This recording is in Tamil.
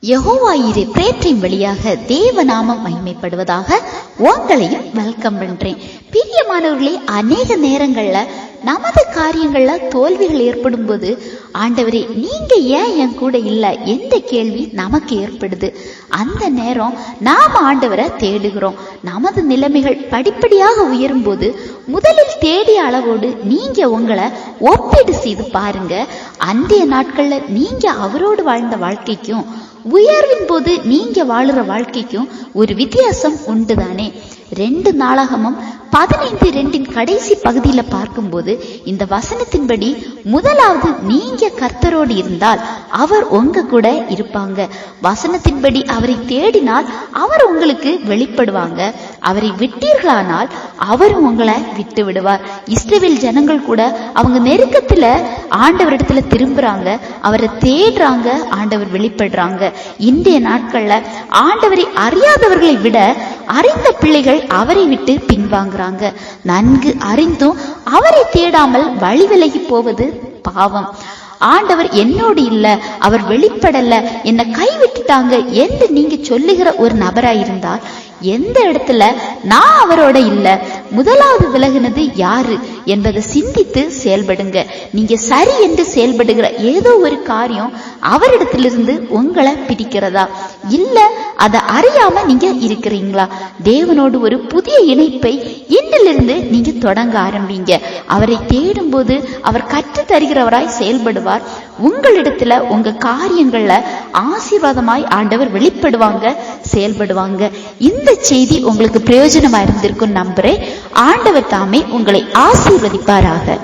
யெகோவாயிரே பிரேற்றின் வழியாக தேவநாமம் மகிமைப்படுவதாக உங்களையும் வெல்கம் பண்றேன். பிரியமானவர்களே, அநேக நேரங்கள்ல நமது காரியங்கள்ல தோல்விகள் ஏற்படும் போது, ஆண்டவரே நீங்க ஏன் என் கூட இல்ல எந்த கேள்வி நமக்கு ஏற்படுது. அந்த நேரம் நாம் ஆண்டவரை தேடுகிறோம். நமது நிலைமைகள் படிப்படியாக உயரும் போது முதலில் தேடிய அளவோடு நீங்க உங்களை ஒப்பீடு செய்து பாருங்க. அன்றைய நாட்கள்ல நீங்க அவரோடு வாழ்ந்த வாழ்க்கைக்கும் உயர்வின் போது நீங்க வாழுற வாழ்க்கைக்கும் ஒரு வித்தியாசம் உண்டுதானே. 2 நாளாகமும் 15:2 கடைசி பகுதியில பார்க்கும்போது இந்த வசனத்தின்படி முதலாவது நீங்க கர்த்தரோடு இருந்தால் அவர் உங்க கூட இருப்பாங்க. வசனத்தின்படி அவரை தேடினால் அவர் உங்களுக்கு வெளிப்படுவாங்க. அவரை விட்டீர்களானால் அவர் உங்களை விட்டு விடுவார். இஸ்ரவேல் ஜனங்கள் கூட அவங்க நெருக்கத்துல ஆண்டவரிடத்துல திரும்புறாங்க, அவரை தேடுறாங்க, ஆண்டவர் வெளிப்படுறாங்க. இன்றைய நாட்கள்ல ஆண்டவரை அறியாதவர்களை விட அறிந்த பிள்ளைகள் அவரை விட்டு பின்வாங்குறாங்க. நன்கு அறிந்தும் அவரை தேடாமல் வழி விலகி போவது பாவம். ஆண்டவர் என்னோடு இல்ல, அவர் வெளிப்படல, என்னை கைவிட்டுட்டாங்க என்று நீங்க சொல்லுகிற ஒரு நபராயிருந்தால், எந்த இடத்துல நான் அவரோட இல்ல, முதலாவது விலகினது யாரு என்பதை சிந்தித்து செயல்படுங்க. நீங்க சரி என்று செயல்படுகிற ஏதோ ஒரு காரியம் அவரிடத்திலிருந்து உங்களை பிடிக்கிறதா, இல்ல அதை அறியாம நீங்க இருக்கிறீங்களா? தேவனோடு ஒரு புதிய இணைப்பை இன்றிலிருந்து நீங்க தொடங்க ஆரம்பிங்க. அவரை தேடும் போது அவர் கற்று தருகிறவராய் செயல்படுவார். உங்களிடத்துல உங்க காரியங்கள்ல ஆசீர்வாதமாய் ஆண்டவர் வெளிப்படுவாங்க, செயல்படுவாங்க. இந்த செய்தி உங்களுக்கு பிரயோஜனமா இருந்திருக்கும் நம்புறேன். ஆண்டவர் தாமே உங்களை ஆசீர்வதிப்பாராக.